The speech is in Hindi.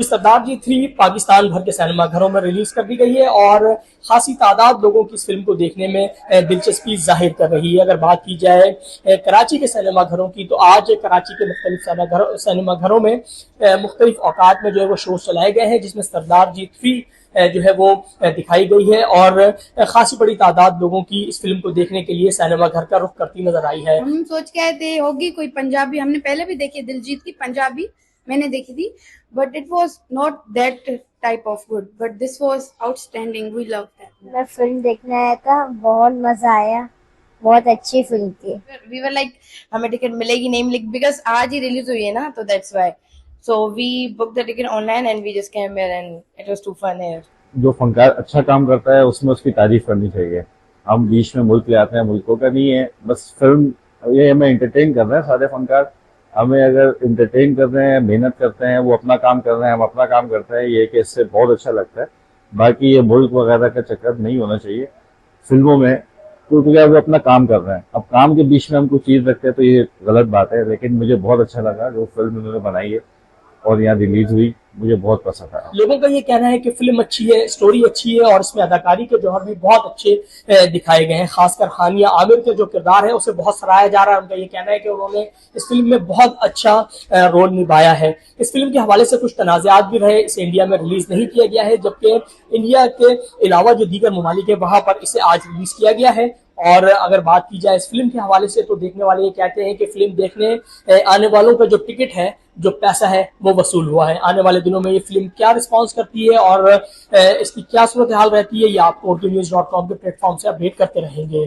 सरदार जी 3 पाकिस्तान भर के सिनेमा घरों में रिलीज कर दी गई है और खासी तादाद लोगों की इस फिल्म को देखने में दिलचस्पी जाहिर कर रही है। अगर बात की जाए कराची के सिनेमा घरों की, तो आज कराची के मुख्तलिफ सिनेमा घरों में मुख्तलिफ औकात में जो है वो शोज चलाए गए हैं, जिसमें सरदार जी 3 जो है वो दिखाई गई है और खासी बड़ी तादाद लोगों की इस फिल्म को देखने के लिए सिनेमा घर का रुख करती नजर आई है। हम सोच के आए थे होगी कोई पंजाबी, हमने पहले भी देखी दिलजीत की पंजाबी, मैंने देखी थी, but it was not that type of good, but this was outstanding, we love that. मैं फिल्म देखने आया था, बहुत मजा आया, बहुत अच्छी फिल्म थी। वी वर लाइक हमें टिकट मिलेगी नहीं मिलेगी, बिकॉज आज ही रिलीज हुई है ना, तो that's why so we book the ticket online and we just came here and it was too fun here. जो फनकार अच्छा काम करता है उसमें उसकी तारीफ करनी चाहिए। हम बीच में मुल्क ले आते हैं, मुल्कों का नहीं है, बस फिल्म ये हमें एंटरटेन कर रहे हैं सारे फनकार। हमें अगर एंटरटेन कर रहे हैं, मेहनत करते हैं, वो अपना काम कर रहे हैं, हम अपना काम करते हैं, ये कि इससे बहुत अच्छा लगता है। बाकी ये मुल्क वगैरह का चक्कर नहीं होना चाहिए फिल्मों में, क्योंकि वो अपना काम कर रहे हैं। अब काम के बीच में हम कुछ चीज रखते हैं तो ये गलत बात है। लेकिन मुझे बहुत अच्छा लगा जो फिल्म उन्होंने बनाई है और यहाँ रिलीज हुई, मुझे बहुत पसंद आया। लोगों का ये कहना है कि फिल्म अच्छी है, स्टोरी अच्छी है और इसमें अदाकारी के जौहर भी बहुत अच्छे दिखाए गए हैं। खासकर हानिया आमिर के जो किरदार है उसे बहुत सराहा जा रहा है। उनका ये कहना है कि उन्होंने इस फिल्म में बहुत अच्छा रोल निभाया है। इस फिल्म के हवाले से कुछ तनाज़ात भी रहे, इसे इंडिया में रिलीज नहीं किया गया है, जबकि इंडिया के अलावा जो दीगर ममालिक है वहां पर इसे आज रिलीज किया गया है। और अगर बात की जाए इस फिल्म के हवाले से, तो देखने वाले ये कहते हैं कि फिल्म देखने आने वालों का जो टिकट है, जो पैसा है, वो वसूल हुआ है। आने वाले दिनों में ये फिल्म क्या रिस्पांस करती है और इसकी क्या सूरत हाल रहती है, ये आपको urdunews.com के प्लेटफॉर्म से अपडेट करते रहेंगे।